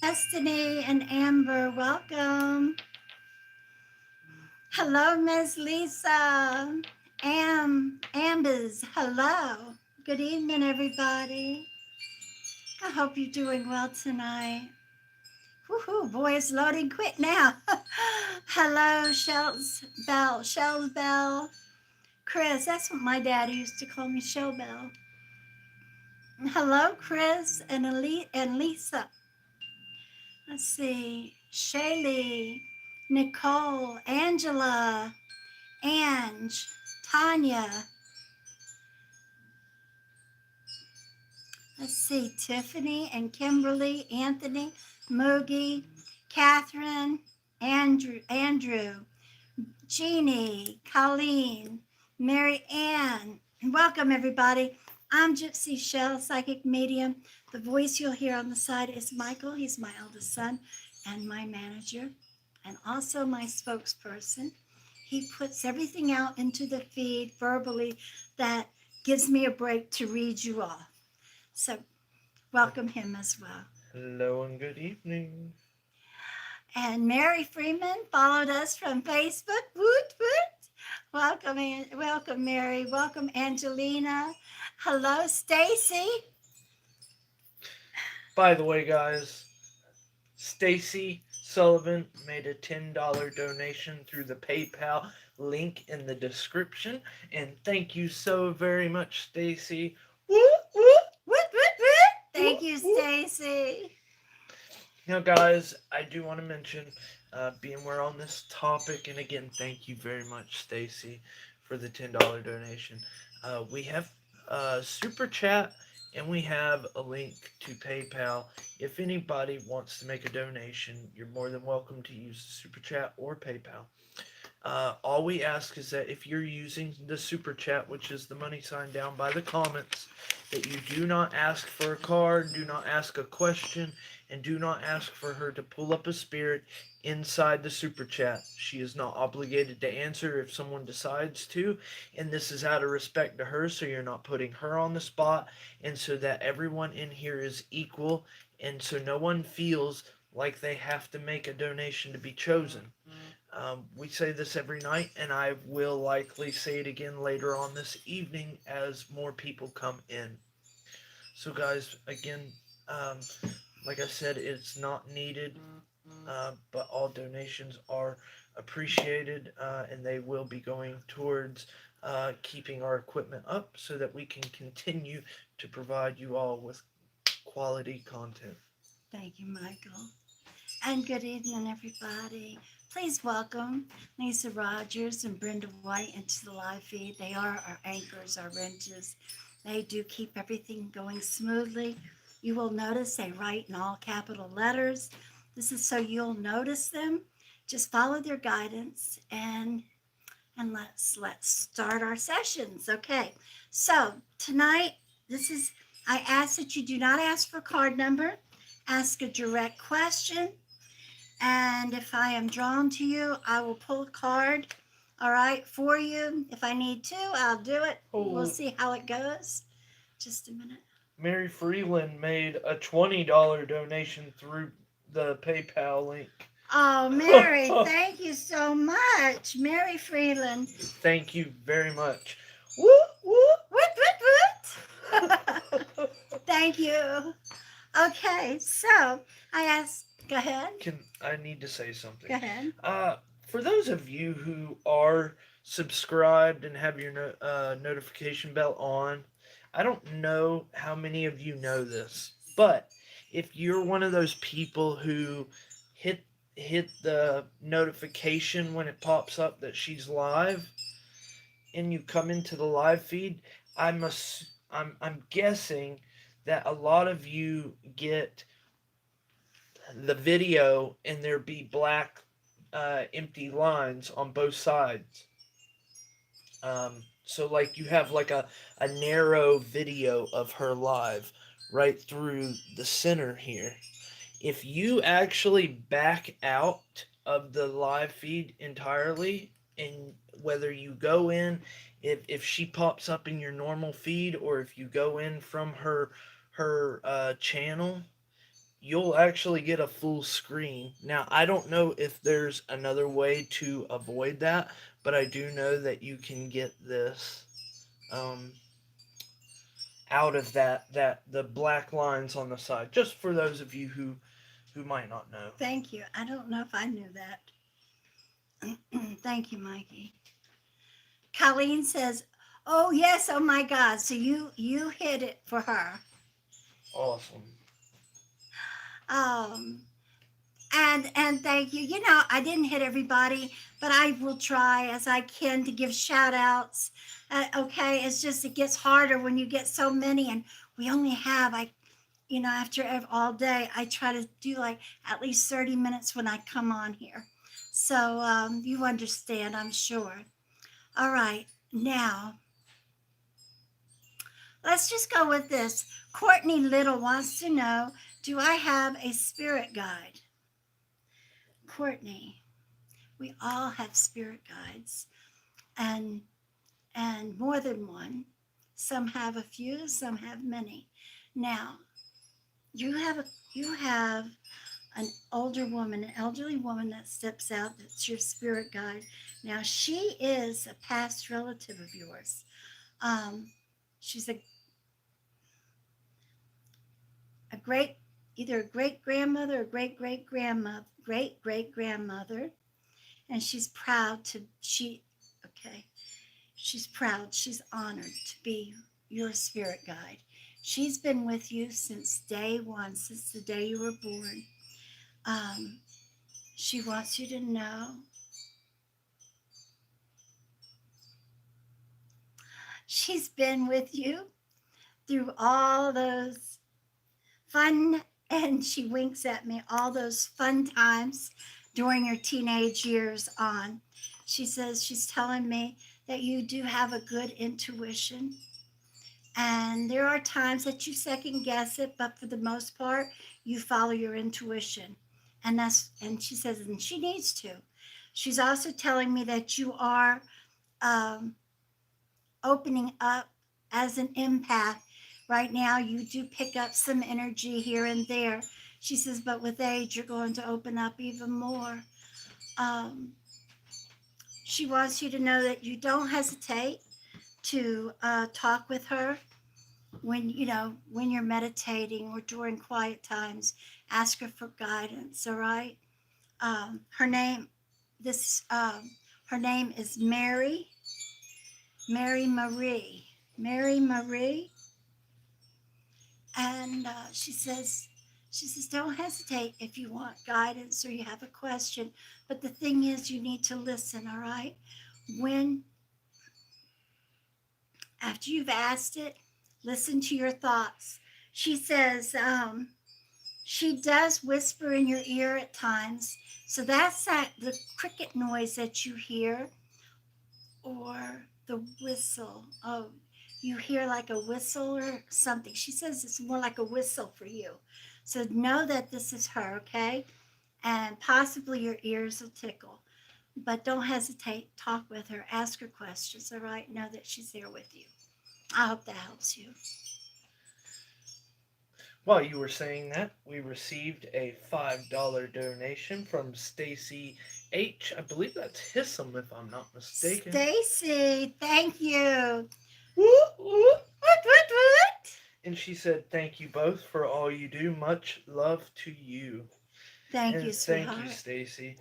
Destiny and Amber, welcome. Hello, Miss Lisa. Ambers, hello. Good evening, everybody. I hope you're doing well tonight. Woohoo, boy, it's loading quick now. Hello, Shells Bell. Chris, that's what my daddy used to call me, Shell Bell. Hello, Chris and Lisa. Let's see. Shaylee, Nicole, Angela, Ange, Tanya. Let's see. Tiffany and Kimberly, Anthony, Moogie, Catherine, Andrew, Jeannie, Colleen, Mary Ann. Welcome, everybody. I'm Gypsy Shell, psychic medium. The voice you'll hear on the side is Michael. He's my eldest son and my manager, and also my spokesperson. He puts everything out into the feed verbally that gives me a break to read you off. So, welcome him as well. Hello and good evening. And Mary Freeman followed us from Facebook. Woot woot. Welcome, Mary. Welcome, Angelina. Hello, Stacy. By the way, guys, Stacy Sullivan made a $10 donation through the PayPal link in the description, and thank you so very much, Stacy. Woo woo Woot woot woot. woo Thank you, woo. Stacy. Now, guys, I do want to mention, being we're on this topic, and again, thank you very much, Stacy, for the $10 donation. We have super chat and we have a link to PayPal. If anybody wants to make a donation, you're more than welcome to use the super chat or PayPal. All we ask is that if you're using the super chat, which is the money sign down by the comments, that you do not ask for a card, do not ask a question, and do not ask for her to pull up a spirit inside the super chat. She is not obligated to answer if someone decides to, and this is out of respect to her, so you're not putting her on the spot, and so that everyone in here is equal, and so no one feels like they have to make a donation to be chosen. We say this every night, and I will likely say it again later on this evening as more people come in. So, guys, again, um, like I said, it's not needed, but all donations are appreciated, and they will be going towards keeping our equipment up so that we can continue to provide you all with quality content. Thank you, Michael. And good evening, everybody. Please welcome Lisa Rogers and Brenda White into the live feed. They are our anchors, our wrenches. They do keep everything going smoothly. You will notice they write in all capital letters. This is so you'll notice them. Just follow their guidance and let's start our sessions. Okay. So tonight, this is I ask that you do not ask for card number. Ask a direct question, and if I am drawn to you, I will pull a card, all right, for you. If I need to, I'll do it. We'll Oh, see how it goes. Just a minute. Mary Freeland made a $20 donation through the PayPal link. Oh, Mary, thank you so much. Mary Freeland. Thank you very much. Woo What? woo. Thank you. Okay, so I asked, go ahead. Can I need to say something? Go ahead. Uh, for those of you who are subscribed and have your notification bell on, I don't know how many of you know this, but if you're one of those people who hit hit the notification when it pops up that she's live and you come into the live feed, I'm guessing that a lot of you get the video and there be black empty lines on both sides. So like you have like a narrow video of her live right through the center here. If you actually back out of the live feed entirely, and whether you go in, if she pops up in your normal feed or if you go in from her channel, you'll actually get a full screen. Now, I don't know if there's another way to avoid that, but I do know that you can get this um, out of that the black lines on the side. Just for those of you who might not know. Thank you. I don't know if I knew that. Thank you, Mikey. Colleen says, "Oh yes, oh my God." So you hit it for her. Awesome. Um, and thank you. You know, I didn't hit everybody, but I will try as I can to give shout outs. Okay, it's just it gets harder when you get so many, and we only have after all day, I try to do like at least 30 minutes when I come on here. So you understand, I'm sure. All right, now let's just go with this. Courtney Little wants to know, do I have a spirit guide? Courtney, we all have spirit guides, and more than one. Some have a few, some have many. Now, you have a you have an older woman, an elderly woman that steps out, that's your spirit guide. Now, she is a past relative of yours. Um, she's a great, either a great grandmother or great great grandmother, and okay, she's proud, she's honored to be your spirit guide. She's been with you since day one, since the day you were born. Um, she wants you to know she's been with you through all those fun, and she winks at me, all those fun times during your teenage years on. She says she's telling me that you do have a good intuition. And there are times that you second guess it, but for the most part, you follow your intuition. And she says, and she needs to. She's also telling me that you are um, opening up as an empath. Right now, you do pick up some energy here and there. She says, but with age, you're going to open up even more. Um, she wants you to know that you don't hesitate to talk with her when you're meditating or during quiet times. Ask her for guidance. All right. Her name, this her name is Mary Marie. Mary Marie. And she says, don't hesitate if you want guidance or you have a question. But the thing is, you need to listen, all right? When, after you've asked it, listen to your thoughts. She says, she does whisper in your ear at times. So that's the cricket noise that you hear, or the whistle. Oh, you hear like a whistle or something. She says it's more like a whistle for you. So know that this is her, okay? And possibly your ears will tickle. But don't hesitate. Talk with her. Ask her questions, all right? Know that she's there with you. I hope that helps you. While you were saying that, we received a $5 donation from Stacy H. I believe that's Hissam, if I'm not mistaken. Stacy, thank you. Whoop, whoop. What? And she said, "Thank you both for all you do. Much love to you." Thank And you, thank you, sweetheart. Stacy.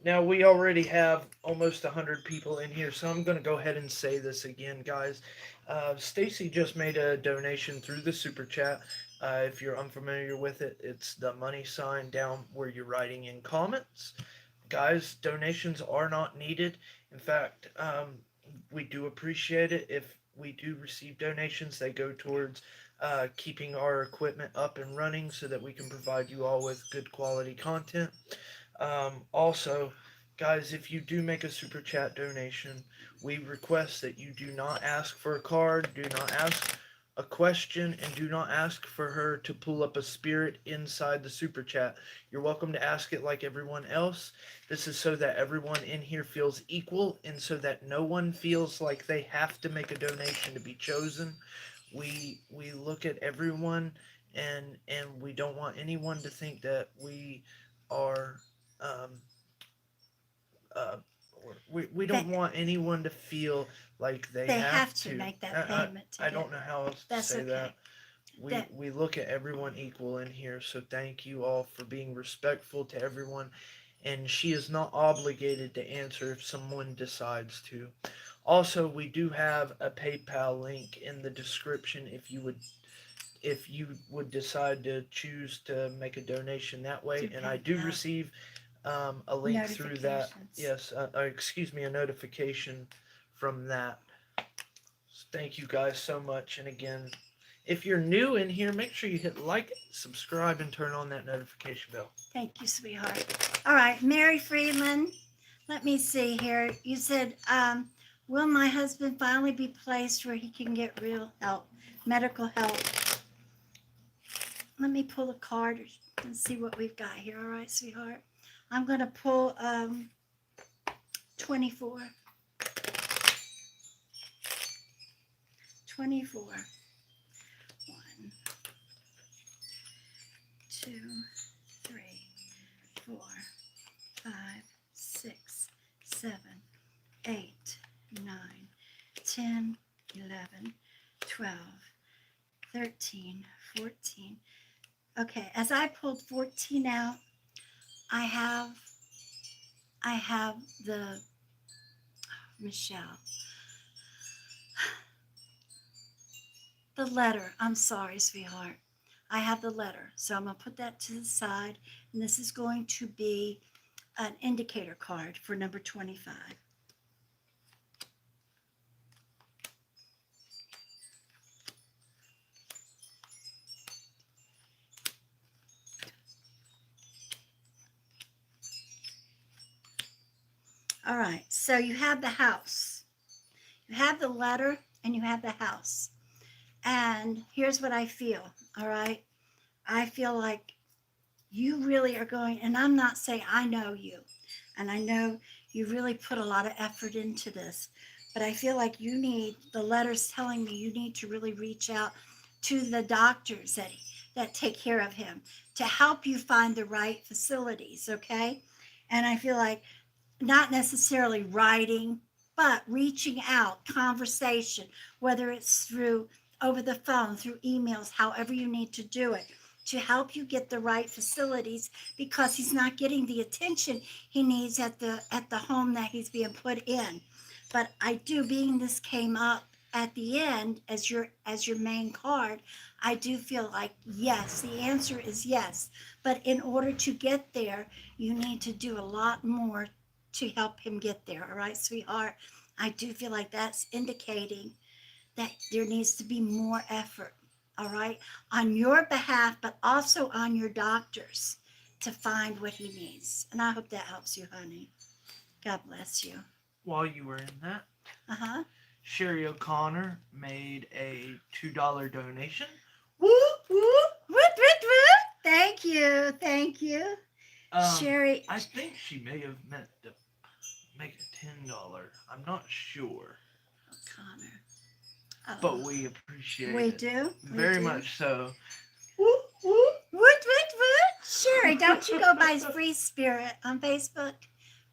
Now we already have almost 100 people in here, so I'm going to go ahead and say this again, guys. Stacy just made a donation through the super chat. If you're unfamiliar with it, it's the money sign down where you're writing in comments. Guys, donations are not needed. In fact, we do appreciate it if we do receive donations. They go towards keeping our equipment up and running so that we can provide you all with good quality content. Also, guys, if you do make a super chat donation, we request that you do not ask for a card, do not ask a question, and do not ask for her to pull up a spirit inside the super chat. You're welcome to ask it like everyone else. This is so that everyone in here feels equal and so that no one feels like they have to make a donation to be chosen. We look at everyone and we don't want anyone to think that we are um, uh, we They, don't want anyone to feel like they they have have to to. make that I, payment to I get. don't know how else to That's say that. okay. That We look at everyone equal in here, so thank you all for being respectful to everyone. And she is not obligated to answer if someone decides to. Also, we do have a PayPal link in the description if you would decide to choose to make a donation that way. through And I do PayPal receive a link through that. notifications. Yes, excuse me, a notification from that. Thank you guys so much. And again, if you're new in here, make sure you hit like, subscribe, and turn on that notification bell. Thank you, sweetheart. All right, Mary Freeland. Let me see here. You said, will my husband finally be placed where he can get real help, medical help? Let me pull a card and see what we've got here. All right, sweetheart. I'm going to pull 24. 24. 1, 2, 3, 4, 5, 6, 7, 8, 9, 10, 11, 12, 13, 14. Okay, as I pulled 14 out, I have the Michelle. The letter. I'm sorry, sweetheart. I have the letter. So I'm going to put that to the side. And this is going to be an indicator card for number 25. All right. So you have the house. You have the letter and you have the house. And here's what I feel. All right. I feel like you really are going, and I'm not saying I know you, and I know you really put a lot of effort into this, but I feel like the letters telling me you need to really reach out to the doctors that take care of him to help you find the right facilities, okay? And I feel like not necessarily writing, but reaching out, conversation, whether it's through over the phone, through emails, however you need to do it, to help you get the right facilities because he's not getting the attention he needs at the home that he's being put in. But I do, being this came up at the end as your main card, I do feel like yes, the answer is yes. But in order to get there, you need to do a lot more to help him get there. All right, sweetheart. I do feel like that's indicating that there needs to be more effort, all right, on your behalf, but also on your doctor's to find what he needs. And I hope that helps you, honey. God bless you. While you were in that, Uh huh. Sherry O'Connor made a $2 donation. Whoop, whoop, whoop, whoop, whoop. Thank you. Thank you. Sherry. I think she may have meant to make it $10. I'm not sure. O'Connor. But Oh, we appreciate we it. do. Very much so. Whoop, whoop, whoop, whoop, whoop. Sherry, don't you go by Free Spirit on Facebook,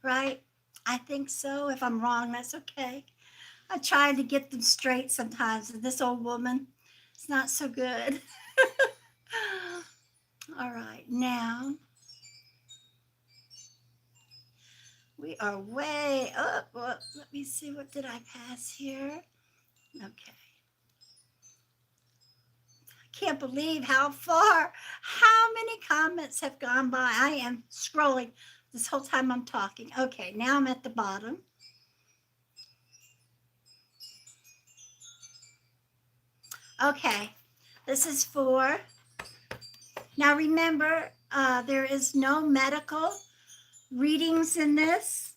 right? I think so. If I'm wrong, that's okay. I try to get them straight sometimes. And this old woman, it's not so good. All right, now we are way up. Well, let me see, what did I pass here? Okay. Can't believe how many comments have gone by. I am scrolling this whole time I'm talking. Okay, now I'm at the bottom. Okay, this is for, now remember, there is no medical readings in this,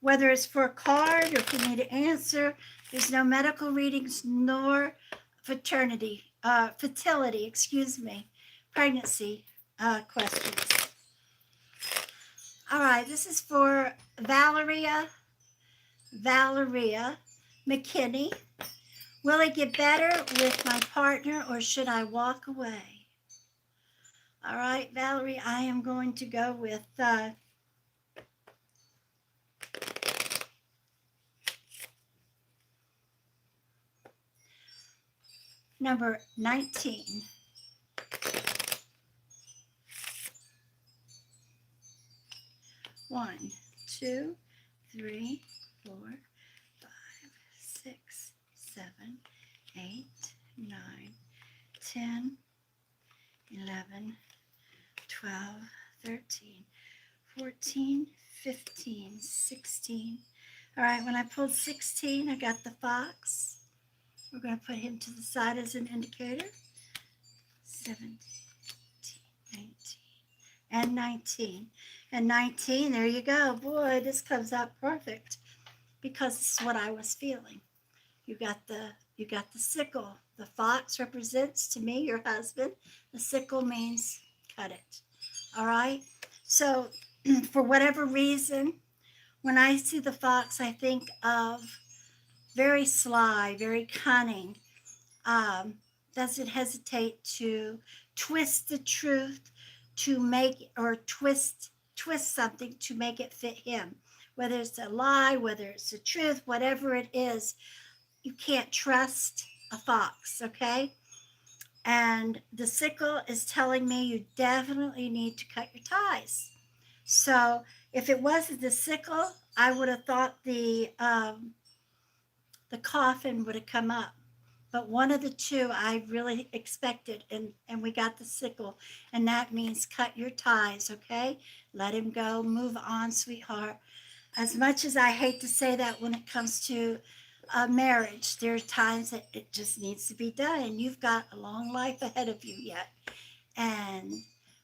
whether it's for a card or if you need to answer. There's no medical readings nor fertility, pregnancy questions. All right, this is for Valeria McKinney. Will it get better with my partner or should I walk away? All right, Valerie, I am going to go with number 19. 1, 2, 3, 4, 5, 6, 7, 8, 9, 10, 11, 12, 13, 14, 15, 16. All right, when I pulled 16, I got the fox. We're going to put him to the side as an indicator. 17, 18, 19, and 19. And 19, there you go. Boy, this comes out perfect because it's what I was feeling. You got the you got the sickle. The fox represents to me your husband. The sickle means cut it. All right? So for whatever reason, when I see the fox, I think of very sly, very cunning, doesn't hesitate to twist the truth to make or twist something to make it fit him, whether it's a lie, whether it's the truth, whatever it is. You can't trust a fox, okay? And the sickle is telling me you definitely need to cut your ties. So if it wasn't the sickle, I would have thought the coffin would have come up, but one of the two I really expected, and we got the sickle, and that means cut your ties, okay? Let him go, move on, sweetheart. As much as I hate to say that when it comes to a marriage, there are times that it just needs to be done, and you've got a long life ahead of you yet, and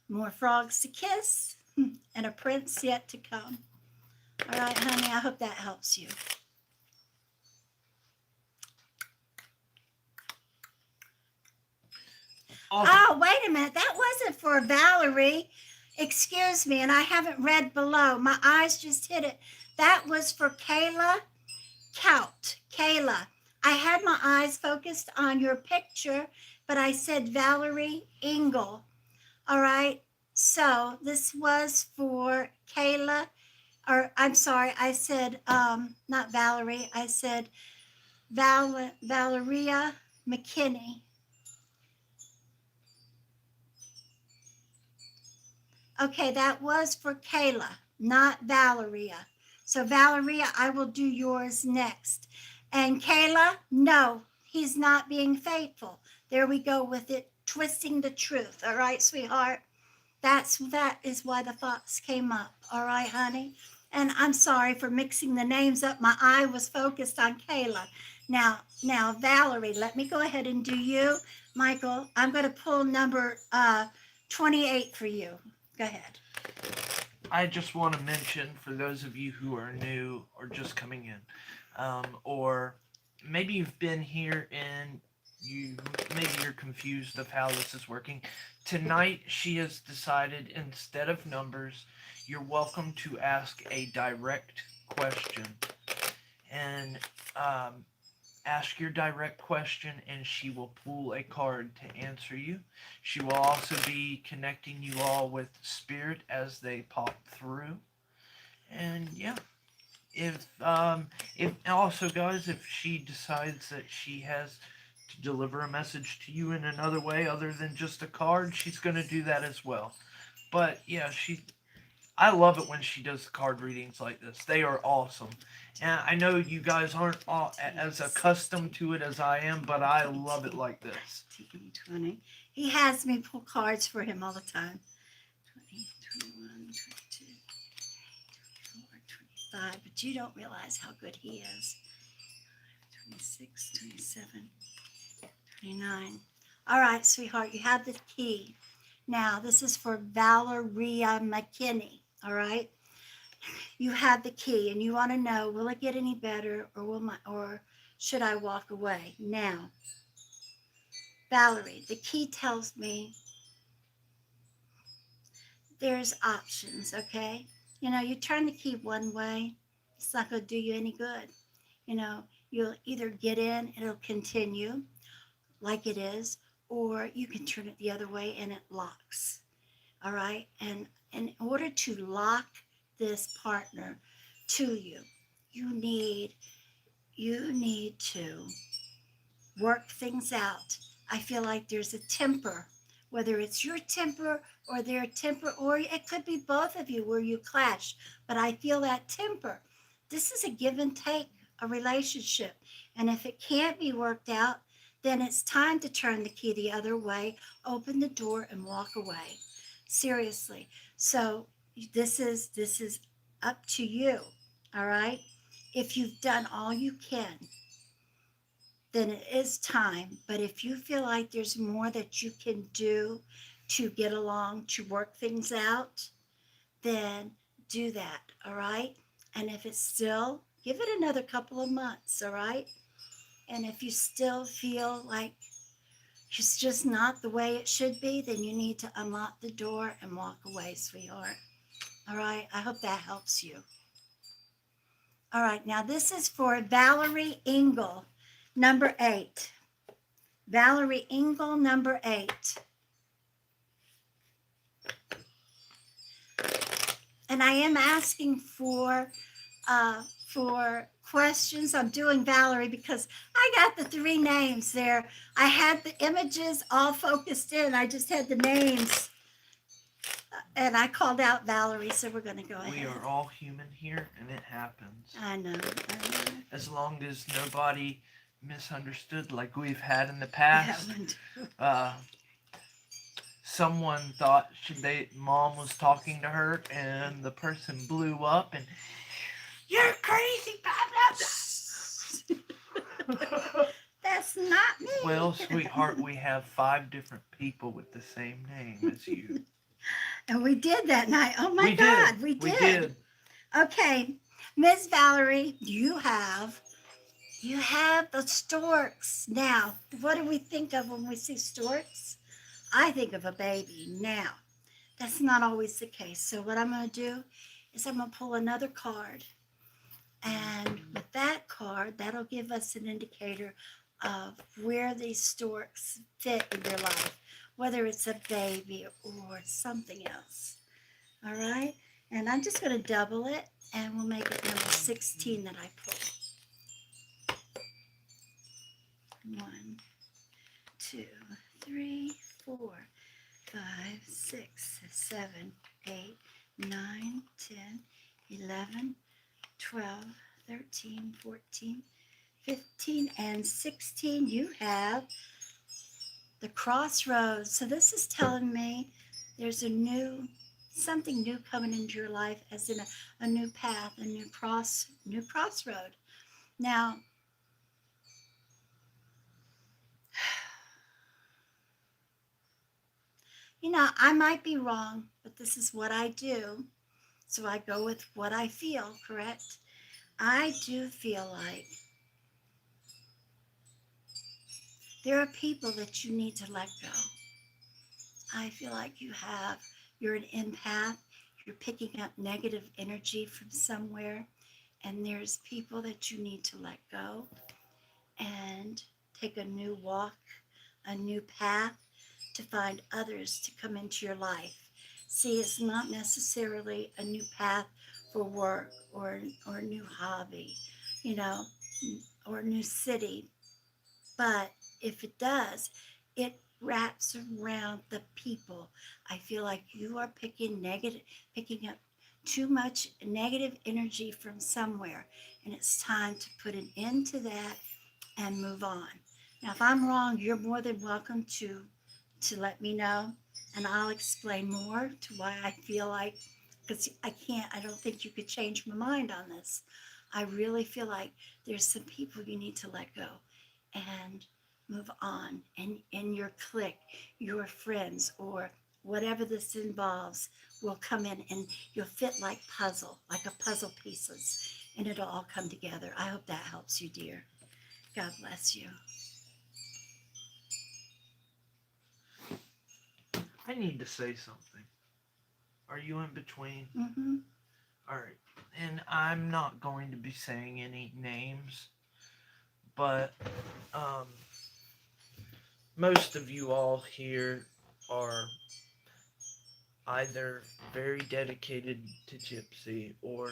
more frogs to kiss, and a prince yet to come. All right, honey, I hope that helps you. Awesome. Oh, wait a minute. That wasn't for Valerie. Excuse me, and I haven't read below. My eyes just hit it. That was for Kayla Count. Kayla. I had my eyes focused on your picture, but I said Valerie Engel. All right. So this was for Kayla, or I'm sorry, I said not Valerie. I said Valeria McKinney. Okay, that was for Kayla, not Valeria. So, Valeria, I will do yours next. And Kayla, no, he's not being faithful. There we go with it, twisting the truth. All right, sweetheart. That is why the fox came up. All right, honey. And I'm sorry for mixing the names up. My eye was focused on Kayla. Now, Valerie, let me go ahead and do you. Michael, I'm going to pull number 28 for you. Go ahead. I just want to mention for those of you who are new or just coming in, or maybe you've been here and you maybe you're confused of how this is working. Tonight she has decided instead of numbers, you're welcome to ask a direct question and ask your direct question and she will pull a card to answer you. She will also be connecting you all with spirit as they pop through. And yeah, if also guys, if she decides that she has to deliver a message to you in another way other than just a card, she's going to do that as well. But yeah, I love it when she does card readings like this. They are awesome. And I know you guys aren't all as accustomed to it as I am, but I love it like this. 20. He has me pull cards for him all the time. 20, 21, 22, 24, 25. But you don't realize how good he is. 26, 27, 29. All right, sweetheart, you have the key. Now, this is for Valeria McKinney. All right. You have the key and you want to know, will it get any better or should I walk away? Now, Valerie, the key tells me there's options, okay? You turn the key one way, it's not going to do you any good. You'll either get in, it'll continue like it is, or you can turn it the other way and it locks. All right. And in order to lock this partner to you, you need you need to work things out. I feel like there's a temper, whether it's your temper or their temper, or it could be both of you where you clash. But I feel that temper. This is a give and take, a relationship. And if it can't be worked out, then it's time to turn the key the other way, open the door, and walk away. Seriously. So this is up to you. All right. If you've done all you can, then it is time. But if you feel like there's more that you can do to get along, to work things out, then do that. All right. And if it's still, give it another couple of months. All right. And if you still feel like it's just not the way it should be, then you need to unlock the door and walk away, sweetheart. All right. I hope that helps you. All right. Now, this is for Valerie Engel, number 8. Valerie Engel, number 8. And I am asking for questions. I'm doing Valerie because I got the 3 names there. I had the images all focused in. I just had the names, and I called out Valerie, so we're going to go ahead. We are all human here, and it happens. I know. As long as nobody misunderstood like we've had in the past. Someone thought mom was talking to her, and the person blew up and, "You're crazy, blah blah blah." That's not me. Well, sweetheart, we have 5 different people with the same name as you. And we did that night. Oh my God, we did. Okay, Miss Valerie, you have the storks. Now, what do we think of when we see storks? I think of a baby. Now, that's not always the case. So what I'm going to do is I'm going to pull another card. And with that card, that'll give us an indicator of where these storks fit in your life, whether it's a baby or something else. All right? And I'm just going to double it, and we'll make it number 16 that I pull. 1, 2, 3, 4, 5, 6, 7, 8, 9, 10, 11, 12, 13, 14, 15, and 16. You have the crossroads. So this is telling me there's something new coming into your life, as in a new path, a new crossroad. Now, I might be wrong, but this is what I do. So I go with what I feel, correct? I do feel like there are people that you need to let go. I feel like you're an empath, you're picking up negative energy from somewhere, and there's people that you need to let go and take a new walk, a new path to find others to come into your life. See, it's not necessarily a new path for work or a new hobby, you know, or a new city. But if it does, it wraps around the people. I feel like you are picking up too much negative energy from somewhere, and it's time to put an end to that and move on. Now, if I'm wrong, you're more than welcome to let me know, and I'll explain more to why I feel like, because I don't think you could change my mind on this. I really feel like there's some people you need to let go and move on, and in your clique, your friends, or whatever this involves will come in, and you'll fit like a puzzle pieces, and it'll all come together. I hope that helps you, dear. God bless you. I need to say something. Are you in between? Mm-hmm. All right. And I'm not going to be saying any names, but most of you all here are either very dedicated to Gypsy or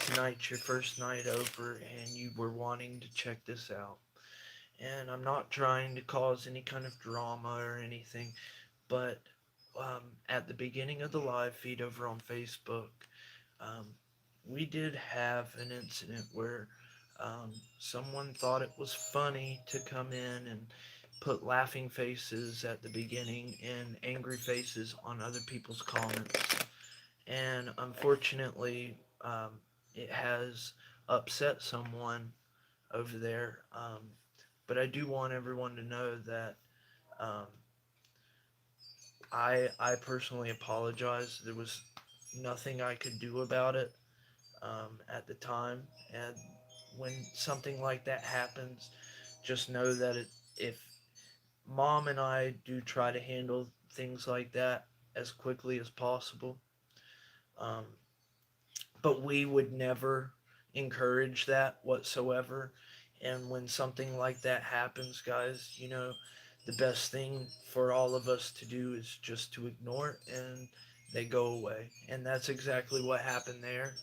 tonight's your first night over and you were wanting to check this out. And I'm not trying to cause any kind of drama or anything, but at the beginning of the live feed over on Facebook, um, we did have an incident where someone thought it was funny to come in and put laughing faces at the beginning and angry faces on other people's comments. And unfortunately, it has upset someone over there. But I do want everyone to know that um, I personally apologize. There was nothing I could do about it at the time, and when something like that happens, just know that if mom and I do try to handle things like that as quickly as possible, um, but we would never encourage that whatsoever. And when something like that happens, guys, the best thing for all of us to do is just to ignore it and they go away. And that's exactly what happened there.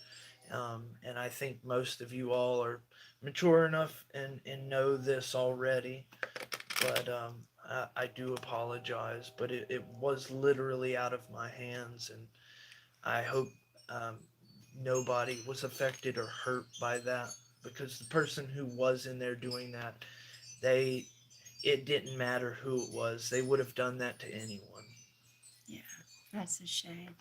And I think most of you all are mature enough and know this already. But I do apologize. But it was literally out of my hands. And I hope um, nobody was affected or hurt by that because the person who was in there doing that, they it didn't matter who it was. They would have done that to anyone. Yeah, that's a shame.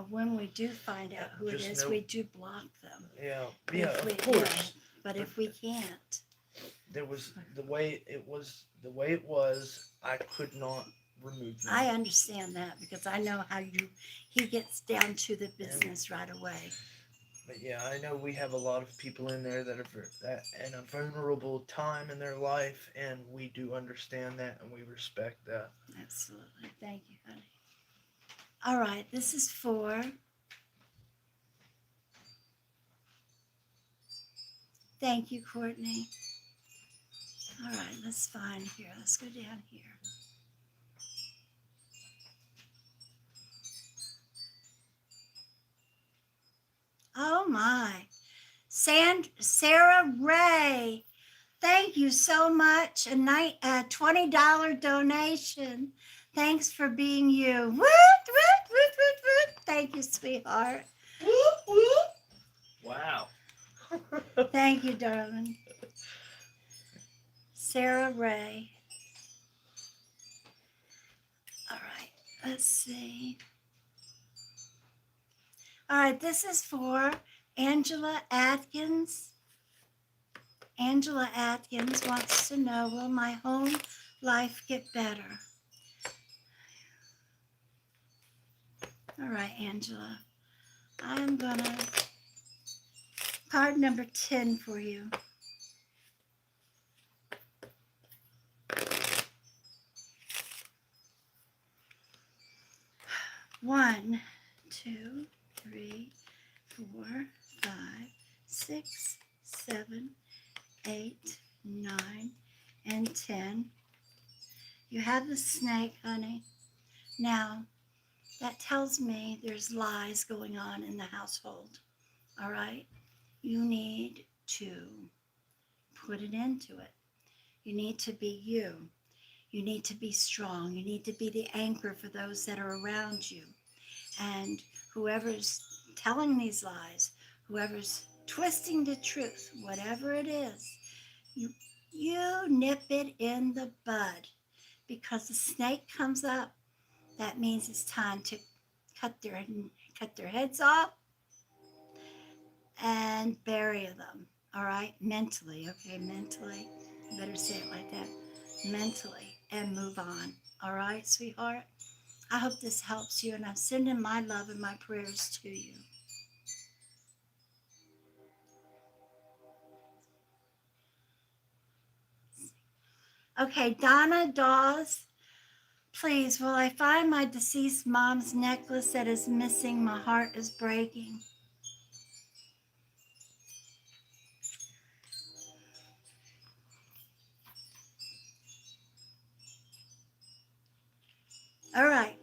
When we do find out who it Just is, no, we do block them. yeah, But yeah, if we, of course. but But if we can't, there was the way it was. I could not remove them. I understand that because I know how he gets down to the And business right away. but yeah, I know we have a lot of people in there that are in a vulnerable time in their life, and we do understand that and we respect that. Absolutely. Thank you, honey. All right, this is for, thank you, Courtney. All right, let's find here. Let's go down here. Oh my. Sarah Ray. Thank you so much. A $20 donation. Thanks for being you. Woot, woot, woot, woot, woot. Thank you, sweetheart. Whoop, whoop. Wow. Thank you, darling. Sarah Ray. All right, let's see. All right, this is for Angela Atkins. Angela Atkins wants to know, will my home life get better? All right, Angela. I'm going to card number 10 for you. One, two, three, 4, 5, 6, 7, 8, 9, and 10. You have the snake, honey. Now, that tells me there's lies going on in the household. All right? You need to put it into it. You need to be you. You need to be strong. You need to be the anchor for those that are around you. And whoever's telling these lies, whoever's twisting the truth, whatever it is, you, you nip it in the bud. Because the snake comes up, that means it's time to cut their cut their heads off and bury them. All right, mentally, okay, mentally. You better say it like that, mentally, and move on. All right, sweetheart. I hope this helps you, and I'm sending my love and my prayers to you. Okay, Donna Dawes, please, will I find my deceased mom's necklace that is missing? My heart is breaking. All right,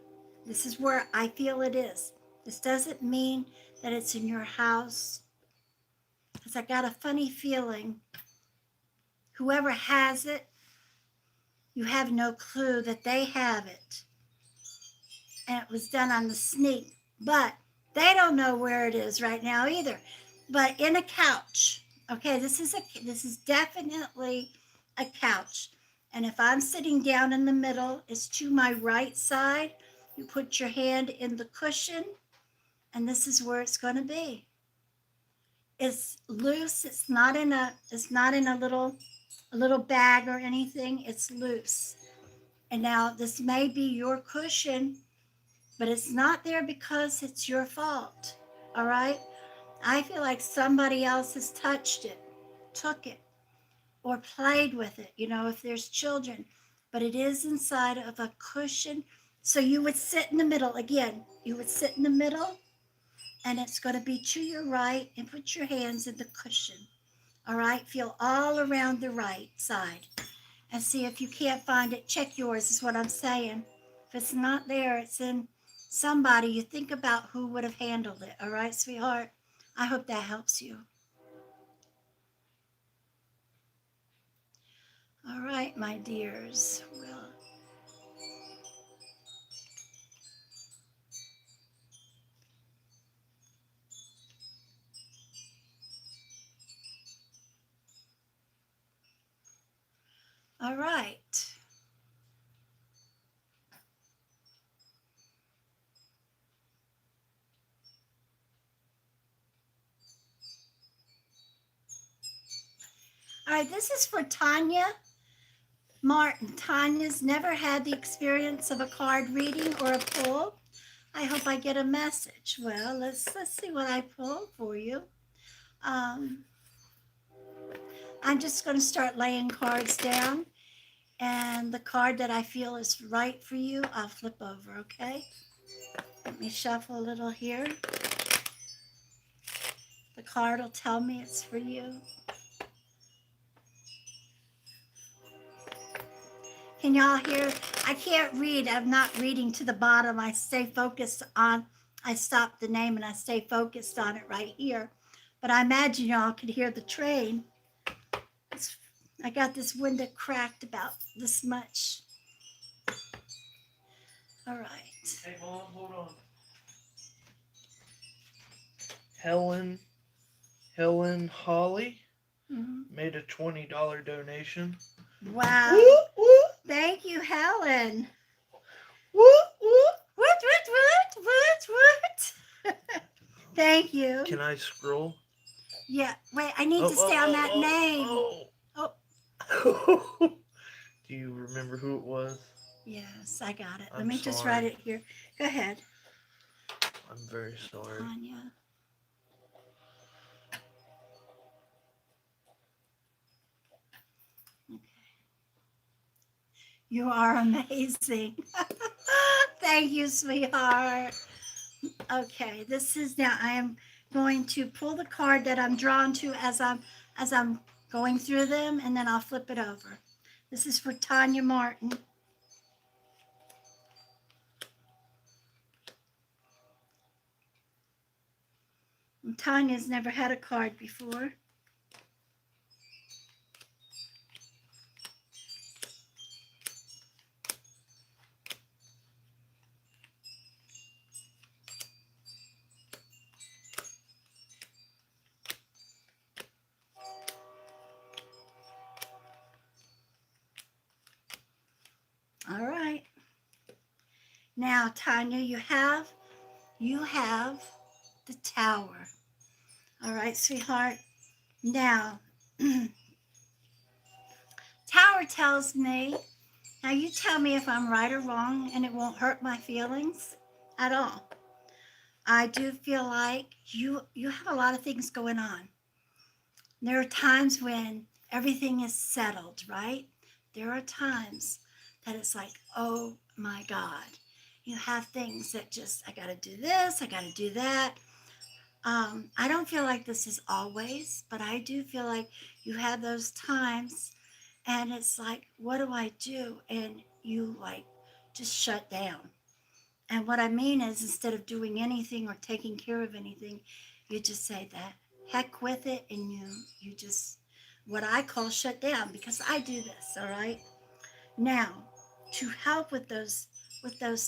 This is where I feel it is. This doesn't mean that it's in your house, because I got a funny feeling whoever has it, you have no clue that they have it. And it was done on the sneak. But they don't know where it is right now either. But in a couch. Okay, this is definitely a couch. And if I'm sitting down in the middle, it's to my right side. You put your hand in the cushion, and this is where it's going to be. It's loose. It's not in a little bag or anything. It's loose. And now this may be your cushion, but it's not there because it's your fault. All right? I feel like somebody else has touched it, took it, or played with it, if there's children. But it is inside of a cushion. So you would sit in the middle. Again, you would sit in the middle, and it's going to be to your right, and put your hands in the cushion. All right? Feel all around the right side. And see if you can't find it. Check yours, is what I'm saying. If it's not there, it's in somebody. You think about who would have handled it. All right, sweetheart? I hope that helps you. All right, my dears. Well, all right. All right, this is for Tanya Martin. Tanya's never had the experience of a card reading or a pull. I hope I get a message. Well, let's see what I pull for you. Um, I'm just going to start laying cards down, and the card that I feel is right for you, I'll flip over, okay? Let me shuffle a little here. The card will tell me it's for you. Can y'all hear? I can't read. I'm not reading to the bottom. I stop the name and I stay focused on it right here. But I imagine y'all could hear the train. I got this window cracked about this much. All right. Hey, Mom, hold on. Helen Holly made a $20 donation. Wow. Woo, woo. Thank you, Helen. Woo, woo. What? Thank you. Can I scroll? Yeah. Wait, I need to stay on that name. Oh. Do you remember who it was? Yes, I got it. I'm Let me just sorry. write it here. Go ahead. I'm very sorry. Tanya. Okay. You are amazing. Thank you, sweetheart. Okay, this is now I am going to pull the card that I'm drawn to as I'm going through them, and then I'll flip it over. This is for Tanya Martin. And Tanya's never had a card before. All right. Now, Tanya, you have the tower. All right, sweetheart. Now, tower tells me, now you tell me if I'm right or wrong, and it won't hurt my feelings at all. I do feel like you have a lot of things going on. There are times when everything is settled, right? There are times that it's like, oh my God, you have things that just, I got to do this, I got to do that. I don't feel like this is always, but I do feel like you have those times, and it's like, what do I do? And you like just shut down. And what I mean is, instead of doing anything or taking care of anything, you just say that heck with it, and you just what I call shut down, because I do this. All right. Now, to help with those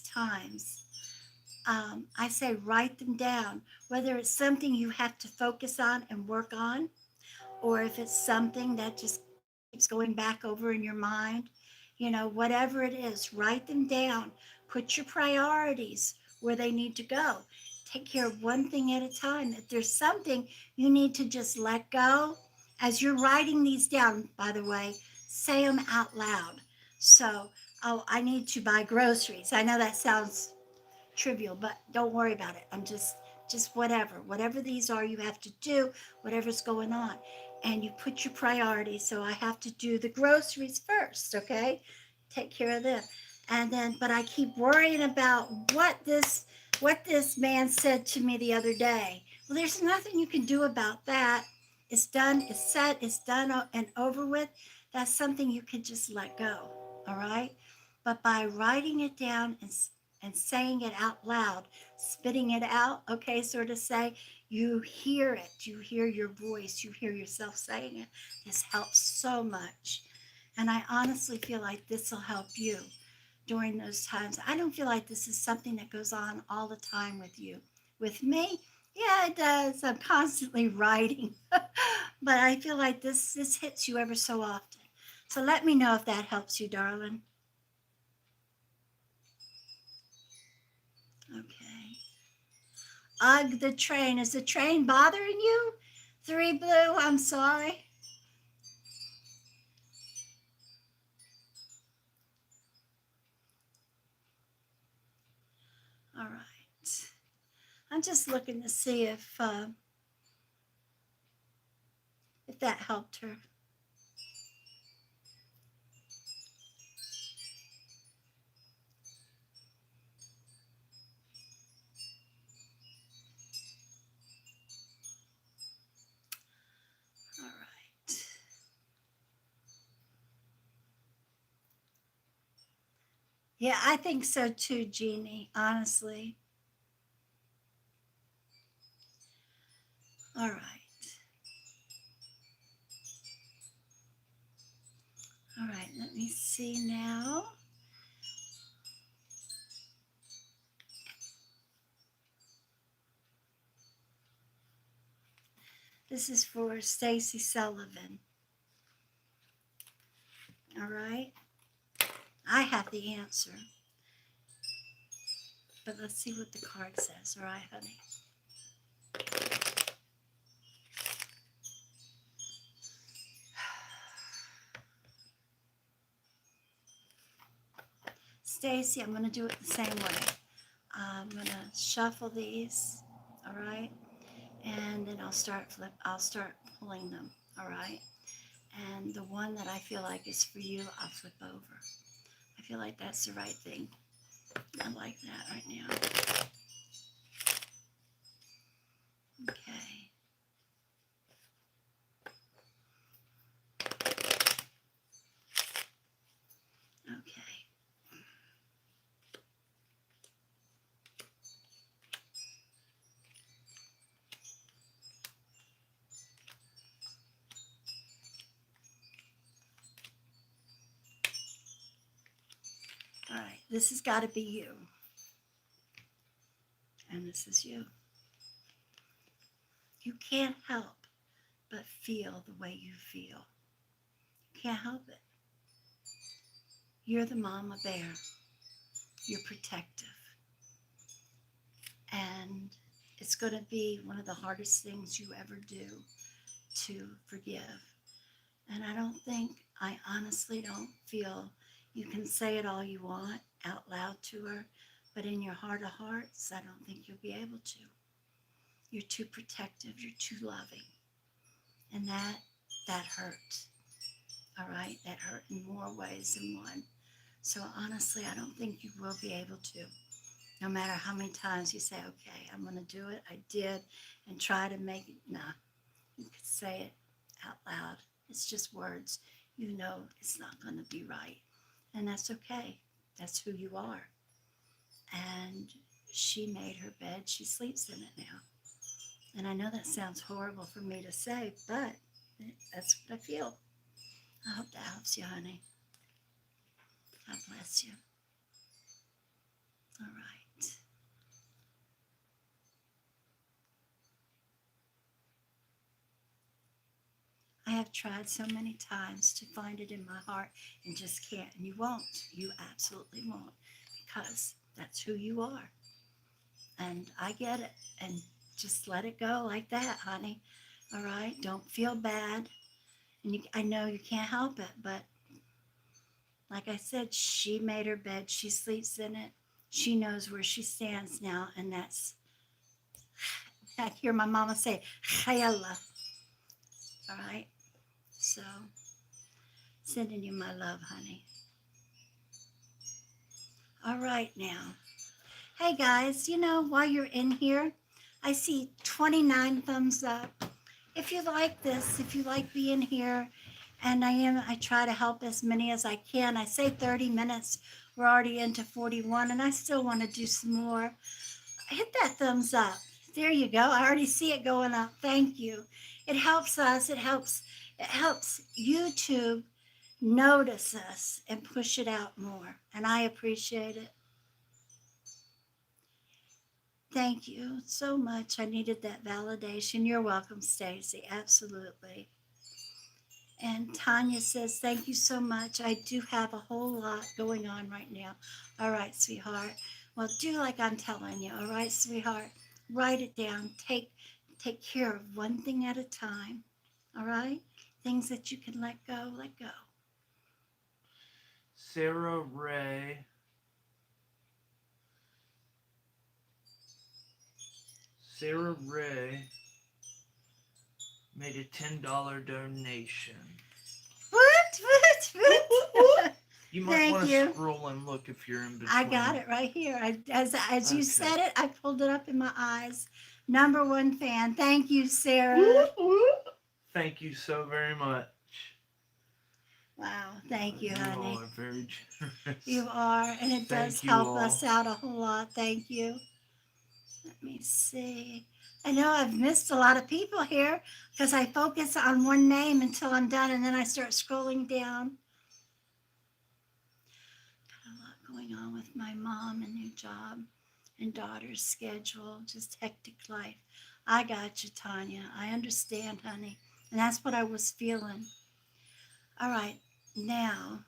times, I say write them down. Whether it's something you have to focus on and work on, or if it's something that just keeps going back over in your mind, whatever it is, write them down. Put your priorities where they need to go. Take care of one thing at a time. If there's something you need to just let go, as you're writing these down, by the way, say them out loud. So, oh, I need to buy groceries. I know that sounds trivial, but don't worry about it. I'm just whatever these are you have to do, whatever's going on, and you put your priorities. So I have to do the groceries first, okay? Take care of them, and then but I keep worrying about what this man said to me the other day. Well, there's nothing you can do about that. It's done. It's set. It's done and over with. That's something you can just let go. All right. But by writing it down and saying it out loud, spitting it out, okay, sort of say, you hear it, you hear your voice, you hear yourself saying it. This helps so much. And I honestly feel like this will help you during those times. I don't feel like this is something that goes on all the time with you. With me, yeah, it does. I'm constantly writing, but I feel like this hits you ever so often. So let me know if that helps you, darling. Okay. Ugh, the train. Is the train bothering you? Three Blue, I'm sorry. All right. I'm just looking to see if that helped her. All right. Yeah, I think so too, Jeannie, honestly. All right. All right, let me see now. This is for Stacy Sullivan. All right. I have the answer, but let's see what the card says. All right, honey. Stacy, I'm going to do it the same way. I'm going to shuffle these. All right. And then I'll start pulling them. All right. And the one that I feel like is for you, I'll flip over. I feel like that's the right thing. I like that right now. Okay. Okay. All right. This has got to be you. And this is you. You can't help but feel the way you feel. You can't help it. You're the mama bear. You're protective. And it's going to be one of the hardest things you ever do to forgive. And I honestly don't feel you can say it all you want out loud to her, but in your heart of hearts, I don't think you'll be able to. You're too protective, you're too loving. And that hurt. All right? That hurt in more ways than one. So honestly, I don't think you will be able to. No matter how many times you say, okay, I'm going to do it, I did, and try to make it, nah, you could say it out loud. It's just words. You know it's not going to be right. And that's okay. That's who you are. and she made her bed. She sleeps in it now. And I know that sounds horrible for me to say, but that's what I feel. I hope that helps you, honey. God bless you. All right. I have tried so many times to find it in my heart and just can't. And you won't. You absolutely won't because that's who you are. And I get it. And just let it go like that, honey. All right. Don't feel bad. And I know you can't help it, but like I said, she made her bed. She sleeps in it. She knows where she stands now. And that's, I hear my mama say, Chele. All right. So, sending you my love, honey. All right, now. Hey guys, while you're in here, I see 29 thumbs up. If you like this, if you like being here, and I try to help as many as I can. I say 30 minutes. We're already into 41, and I still want to do some more. Hit that thumbs up. There you go. I already see it going up. Thank you. It helps us. It helps YouTube notice us and push it out more. And I appreciate it. Thank you so much. I needed that validation. You're welcome, Stacy. Absolutely. And Tanya says, thank you so much. I do have a whole lot going on right now. All right, sweetheart. Well, do like I'm telling you. All right, sweetheart. Write it down. Take care of one thing at a time. All right? Things that you can let go, let go. Sarah Ray. Sarah Ray made a $10 donation. What? You might Thank want to you. scroll and look if you're in between. I got it right here. As you Okay. said it, I pulled it up in my eyes. Number one fan. Thank you, Sarah. Thank you so very much. Wow. Thank you, You honey. all are very generous. You are, and it does Thank you help all. us out a whole lot. Thank you. Let me see. I know I've missed a lot of people here because I focus on one name until I'm done, and then I start scrolling down. Got a lot going on with my mom and new job and daughter's schedule, just hectic life. I got you, Tanya. I understand, honey. And that's what I was feeling. All right, now,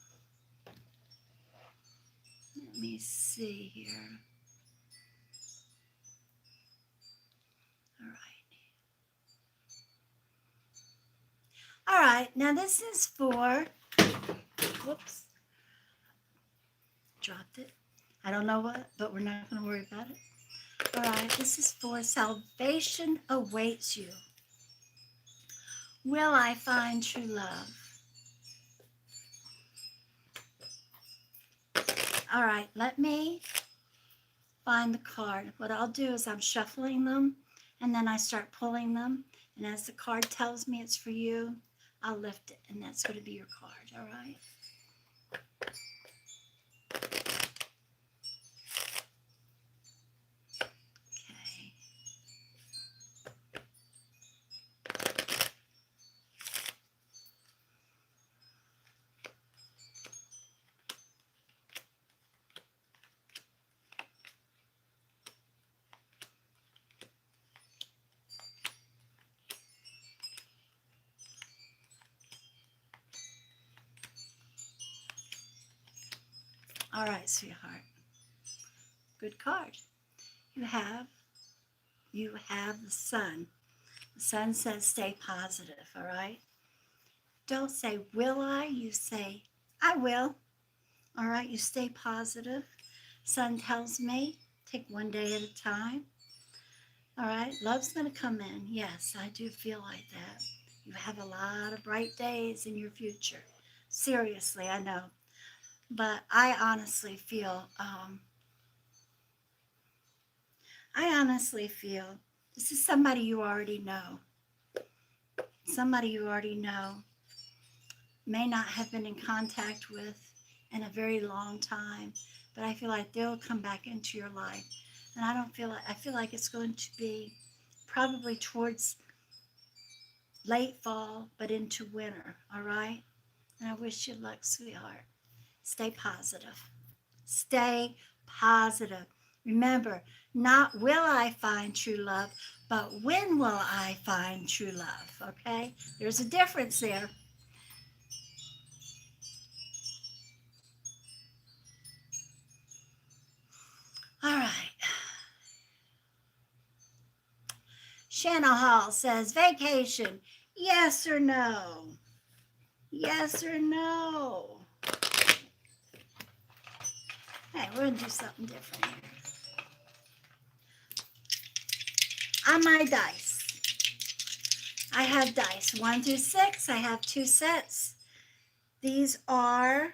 let me see here. All right. All right, now this is for, whoops, dropped it. I don't know what, but we're not going to worry about it. All right, this is for salvation awaits you. Will I find true love? All right, let me find the card. What I'll do is I'm shuffling them and then I start pulling them. And as the card tells me it's for you, I'll lift it and that's going to be your card. All right. Okay. All right, sweetheart. Good card. You have the sun. The sun says stay positive, all right? Don't say will I, you say I will. All right, you stay positive. Sun tells me take one day at a time. All right, love's going to come in. Yes, I do feel like that. You have a lot of bright days in your future. Seriously, I know. But I honestly feel this is somebody you already know. Somebody you already know may not have been in contact with in a very long time, but I feel like they'll come back into your life. And I feel like it's going to be probably towards late fall, but into winter. All right. And I wish you luck, sweetheart. Stay positive. Stay positive. Remember, not will I find true love, but when will I find true love? Okay? There's a difference there. All right. Shanna Hall says vacation. Yes or no? Yes or no? Hey, we're going to do something different here. On my dice, I have dice 1 through 6. I have 2 sets. These are,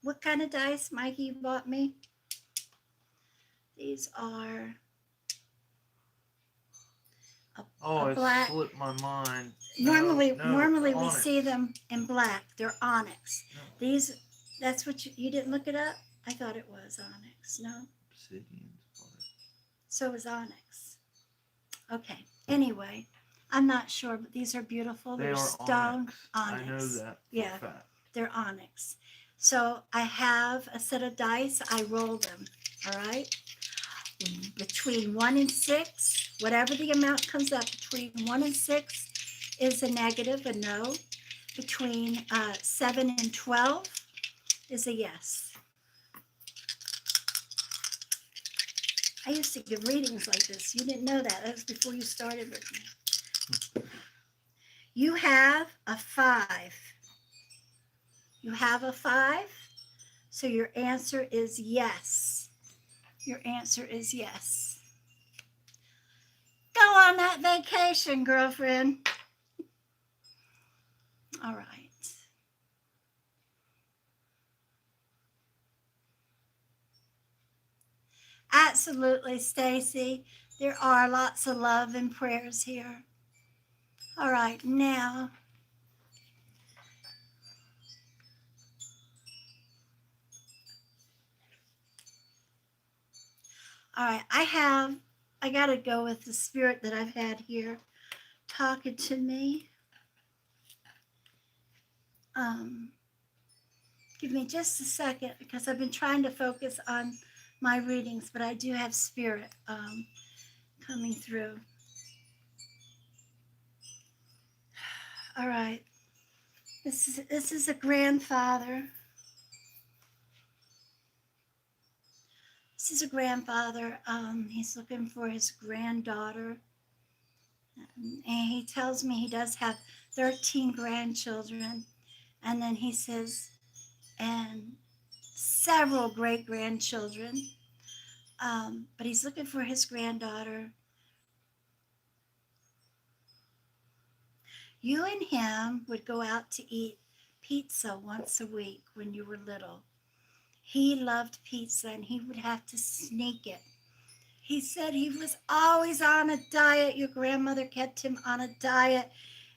what kind of dice, Mikey, you bought me? These are Oh, a it black. slipped my mind. Normally we onyx. see them in black. They're onyx. No, These, that's what you didn't look it up? I thought it was onyx. No? obsidian. So it was onyx. Okay. Anyway, I'm not sure, but these are beautiful. They They're are stone onyx. I know that for Yeah, a fact. they're onyx. So I have a set of dice. I roll them. All right. Between 1 and 6, whatever the amount comes up, between 1 and 6 is a negative, a no. Between 7 and 12 is a yes. I used to give readings like this. You didn't know that. That was before you started with me. You have a 5. You have a 5. So your answer is yes. Your answer is yes. Go on that vacation, girlfriend. All right. Absolutely, Stacy. There are lots of love and prayers here. All right, now. All right, I got to go with the spirit that I've had here talking to me. Um, Give me just a second because I've been trying to focus on my readings, but I do have spirit coming through. All right. This is a grandfather. This is a grandfather. He's looking for his granddaughter. And he tells me he does have 13 grandchildren. And then he says, and several great grandchildren. But he's looking for his granddaughter. You and him would go out to eat pizza once a week when you were little. He loved pizza and he would have to sneak it. He said he was always on a diet. Your grandmother kept him on a diet.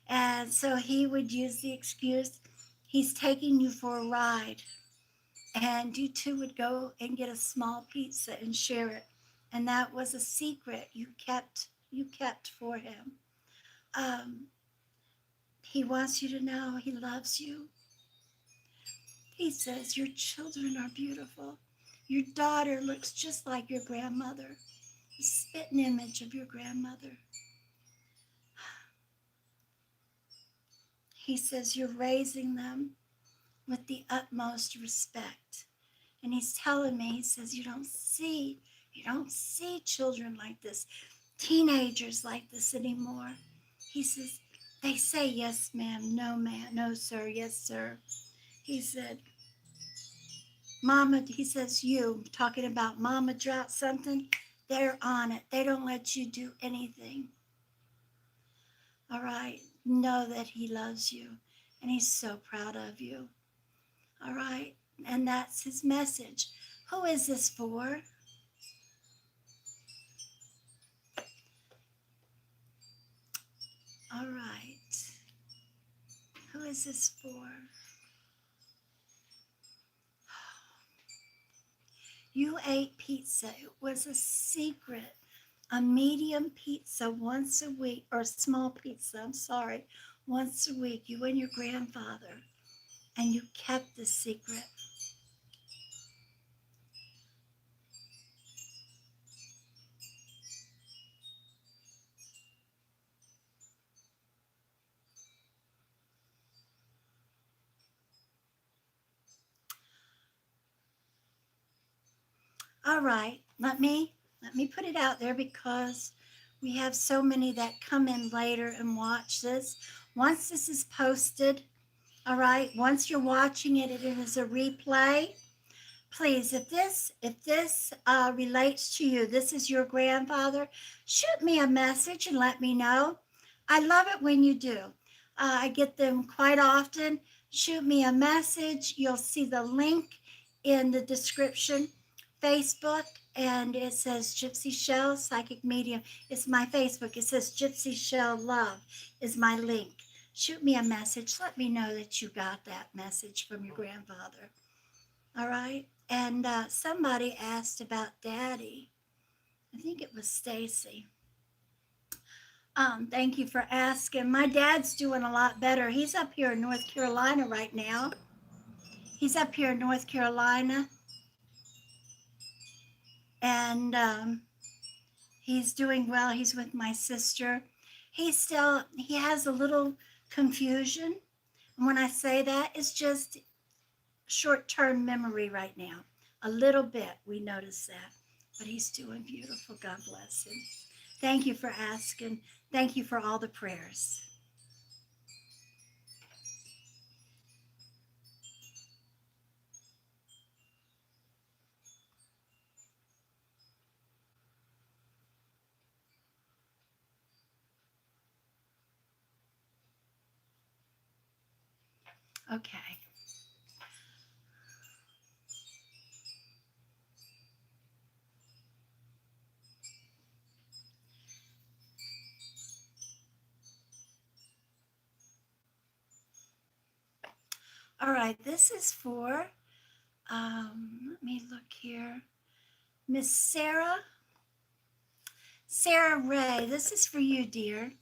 And so he would use the excuse, he's taking you for a ride. And you two would go and get a small pizza and share it. And that was a secret you kept for him. Um, he wants you to know he loves you. He says your children are beautiful. Your daughter looks just like your grandmother, the spitting image of your grandmother. He says you're raising them with the utmost respect. And he's telling me, he says, you don't see children like this, teenagers like this anymore. He says, they say yes, ma'am, no, sir, yes, sir. He said, Mama, he says, you talking about Mama dropped something, they're on it. They don't let you do anything. All right. Know that he loves you and he's so proud of you. All right. And that's his message. Who is this for? All right. Who is this for? You ate pizza. It was a secret. A medium pizza once a week, or small pizza, I'm sorry, once a week, you and your grandfather, and you kept the secret. All right, let me put it out there because we have so many that come in later and watch this. Once this is posted, all right, once you're watching it, it is a replay. Please, if this relates to you, this is your grandfather, shoot me a message and let me know. I love it when you do. I get them quite often. Shoot me a message. You'll see the link in the description. Facebook, and it says Gypsy Shell Psychic Medium. It's my Facebook. It says Gypsy Shell Love is my link. Shoot me a message. Let me know that you got that message from your grandfather. All right. And somebody asked about Daddy. I think it was Stacy. Thank you for asking. My dad's doing a lot better. He's up here in North Carolina right now. He's up here in North Carolina, and he's doing well. He's with my sister. He has a little confusion. And when I say that, it's just short term memory right now. A little bit, we notice that. But he's doing beautiful. God bless him. Thank you for asking. Thank you for all the prayers. Okay. All right. This is for, let me look here. Miss Sarah Ray. This is for you, dear.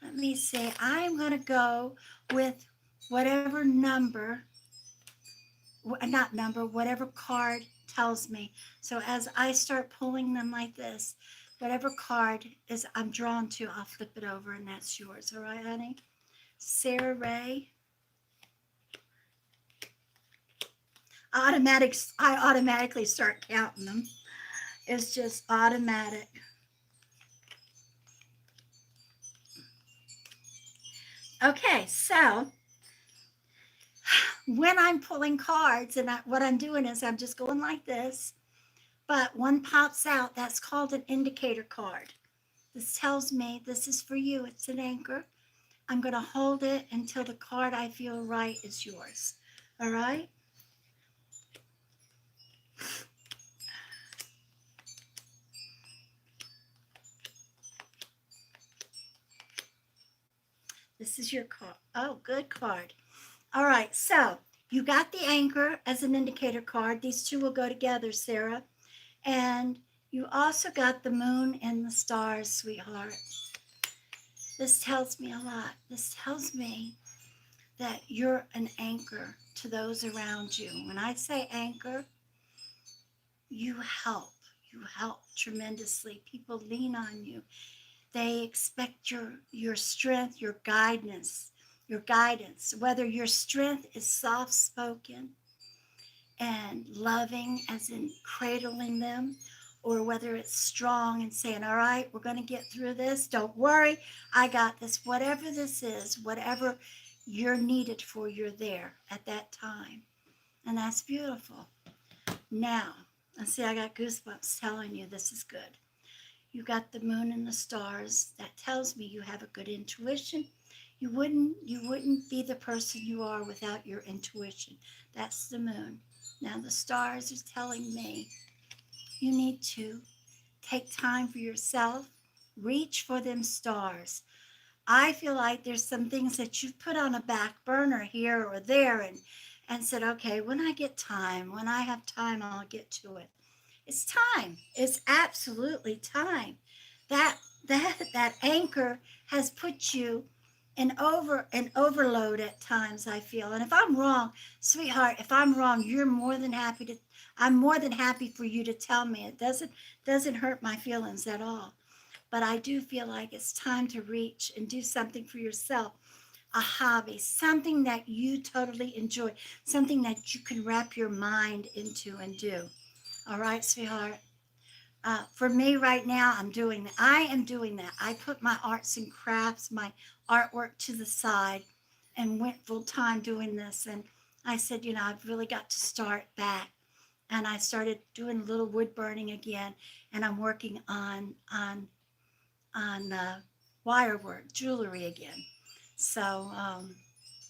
Let me see. I'm going to go with whatever number, not number, whatever card tells me. So as I start pulling them like this, whatever card is I'm drawn to, I'll flip it over and that's yours. All right, honey? Sarah Ray. I automatically start counting them. It's just automatic. Okay, so when I'm pulling cards and what I'm doing is I'm just going like this, but one pops out, that's called an indicator card. This tells me this is for you. It's an anchor. I'm going to hold it until the card I feel right is yours. All right? This is your card. Oh, good card. All right. So you got the anchor as an indicator card. These two will go together, Sarah. And you also got the moon and the stars, sweetheart. This tells me a lot. This tells me that you're an anchor to those around you. When I say anchor, you help. You help tremendously. People lean on you. They expect your strength, your guidance. Whether your strength is soft spoken and loving, as in cradling them, or whether it's strong and saying, all right, we're going to get through this. Don't worry, I got this. Whatever this is, whatever you're needed for, you're there at that time. And that's beautiful. Now, let's see, I got goosebumps telling you this is good. You got the moon and the stars. That tells me you have a good intuition. You wouldn't be the person you are without your intuition. That's the moon. Now the stars are telling me you need to take time for yourself. Reach for them stars. I feel like there's some things that you've put on a back burner here or there, and said, okay, when I get time, when I have time, I'll get to it. It's time. It's absolutely time. That anchor has put you in an overload at times, I feel. And if I'm wrong, sweetheart, if I'm wrong, you're more than happy to I'm more than happy for you to tell me. It doesn't hurt my feelings at all. But I do feel like it's time to reach and do something for yourself, a hobby, something that you totally enjoy, something that you can wrap your mind into and do. All right, sweetheart. For me right now, I'm doing that. I am doing that. I put my arts and crafts, my artwork to the side and went full time doing this. And I said, I've really got to start back. And I started doing a little wood burning again. And I'm working on wire work, jewelry again. So,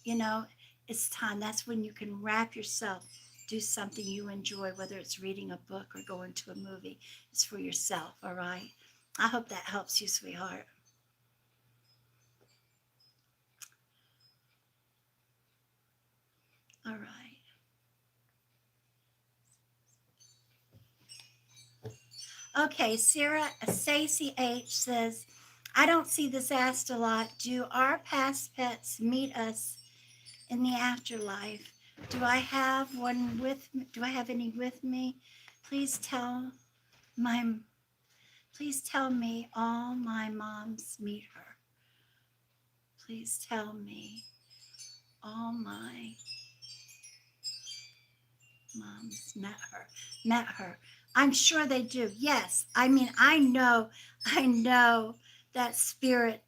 you know, it's time. That's when you can wrap yourself, do something you enjoy, whether it's reading a book or going to a movie. It's for yourself, all right? I hope that helps you, sweetheart. All right. Okay, Sarah Stacy H says, I don't see this asked a lot. Do our past pets meet us in the afterlife? Do I have one with me? Do I have any with me? Please tell my please tell me all my moms meet her. Please tell me all my moms met her. I'm sure they do. Yes. I mean, I know that spirit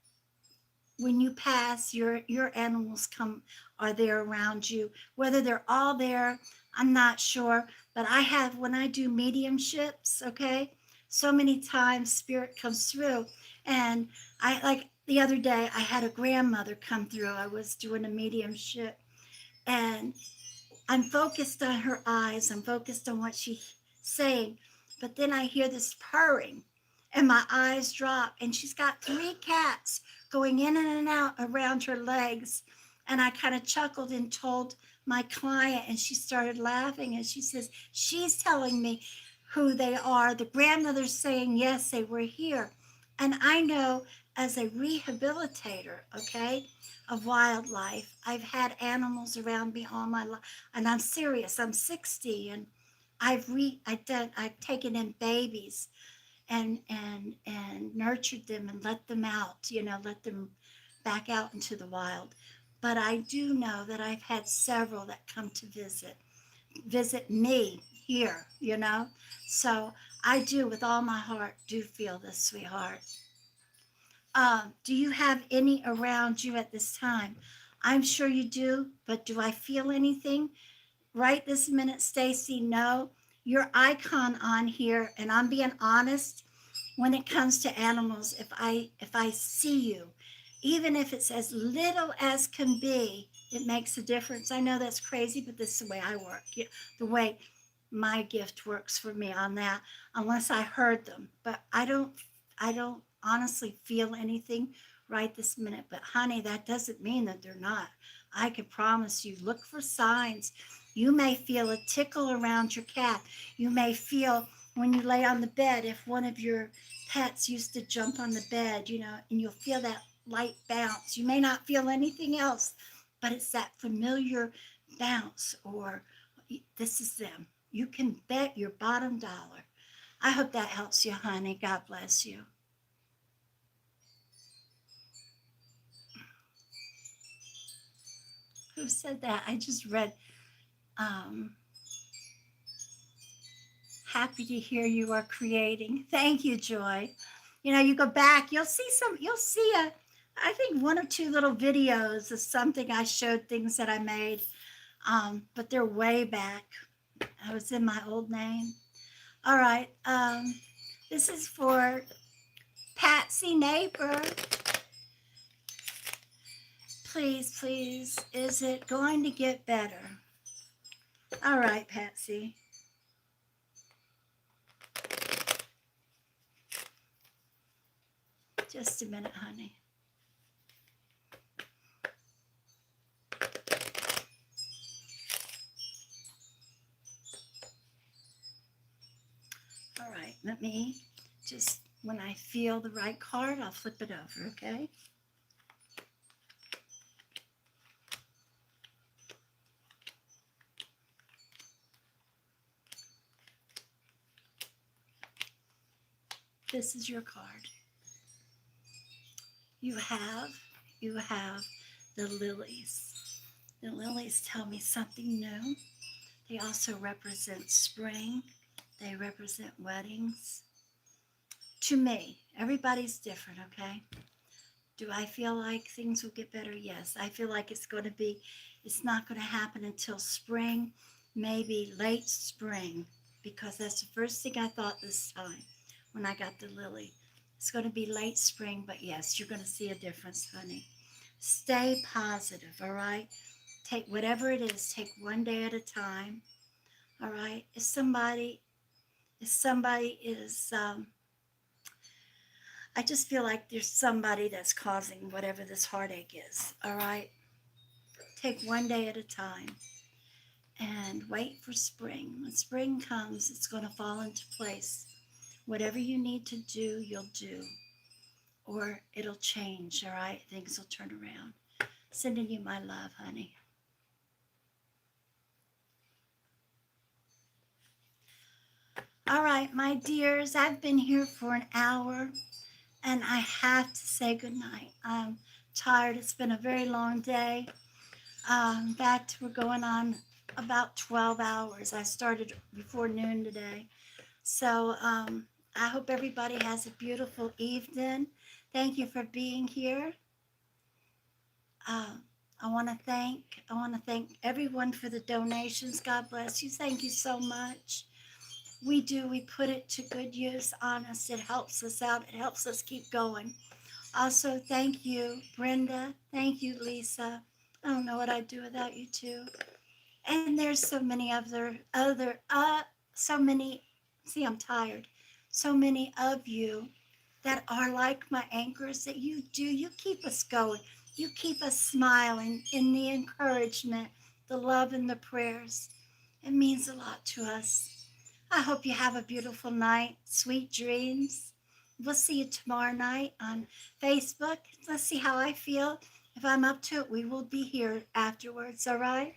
when you pass, your animals come are there around you. Whether they're all there, I'm not sure. But I have when I do mediumships, okay, so many times spirit comes through. And I like the other day I had a grandmother come through. I was doing a mediumship and I'm focused on her eyes. I'm focused on what she's saying. But then I hear this purring and my eyes drop. And she's got three cats going in and out around her legs. And I kind of chuckled and told my client, and she started laughing. And she says, she's telling me who they are. The grandmother's saying, yes, they were here. And I know as a rehabilitator, okay, of wildlife, I've had animals around me all my life and I'm serious. I'm 60 and I've taken in babies and nurtured them and let them out, let them back out into the wild. But I do know that I've had several that come to visit me here. So I do with all my heart do feel this, sweetheart. Do you have any around you at this time? I'm sure you do, but do I feel anything? Right this minute, Stacy, no. Your icon on here, and I'm being honest, when it comes to animals, if I see you, even if it's as little as can be, it makes a difference. I know that's crazy, but this is the way I work. The way my gift works for me on that, unless I heard them. But I don't honestly feel anything right this minute. But honey, that doesn't mean that they're not. I can promise you, look for signs. You may feel a tickle around your cat. You may feel when you lay on the bed, if one of your pets used to jump on the bed, and you'll feel that light bounce. You may not feel anything else, but it's that familiar bounce, or this is them. You can bet your bottom dollar. I hope that helps you, honey. God bless you. Who said that? I just read, um, happy to hear you are creating. Thank you, Joy. You go back, you'll see I think one or two little videos of something I showed things that I made, but they're way back. I was in my old name. All right. This is for Patsy Neighbor. Please, please, is it going to get better? All right, Patsy. Just a minute, honey. let me just, when I feel the right card, I'll flip it over, okay? This is your card. You have, you have the lilies. The lilies tell me something new. They also represent spring. They represent weddings. To me, everybody's different, okay? Do I feel like things will get better? Yes. I feel like it's not going to happen until spring, maybe late spring, because that's the first thing I thought this time when I got the lily. It's going to be late spring, but yes, you're going to see a difference, honey. Stay positive, all right? Take whatever it is, take one day at a time, all right? If somebody is, I just feel like there's somebody that's causing whatever this heartache is, all right? Take one day at a time and wait for spring. When spring comes, it's going to fall into place. Whatever you need to do, you'll do, or it'll change, all right? Things will turn around. Sending you my love, honey. All right, my dears, I've been here for an hour and I have to say goodnight. I'm tired. It's been a very long day. In fact, we're going on about 12 hours. I started before noon today. So I hope everybody has a beautiful evening. Thank you for being here. Uh, I want to thank everyone for the donations. God bless you. Thank you so much. We do. We put it to good use. Honest. It helps us out. It helps us keep going. Also, thank you, Brenda. Thank you, Lisa. I don't know what I'd do without you two. And there's so many so many, see, I'm tired. So many of you that are like my anchors that you keep us going. You keep us smiling in the encouragement, the love, and the prayers. It means a lot to us. I hope you have a beautiful night. Sweet dreams. We'll see you tomorrow night on Facebook. Let's see how I feel. If I'm up to it, we will be here afterwards, all right?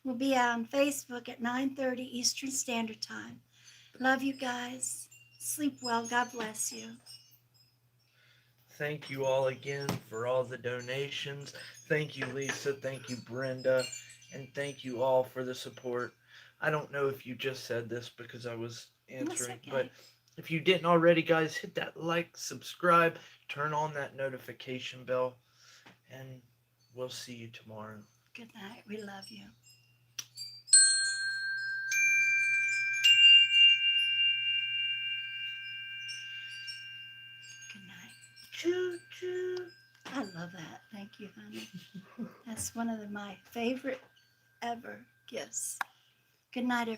We'll be on Facebook at 9:30 Eastern Standard Time. Love you guys. Sleep well. God bless you. Thank you all again for all the donations. Thank you, Lisa. Thank you, Brenda. And thank you all for the support. I don't know if you just said this because I was That's answering, but okay. if you didn't already, guys, hit that like, subscribe, turn on that notification bell, and we'll see you tomorrow. Good night. We love you. Good night. Choo choo. I love that. Thank you, honey. That's one of my favorite ever gifts. Good night,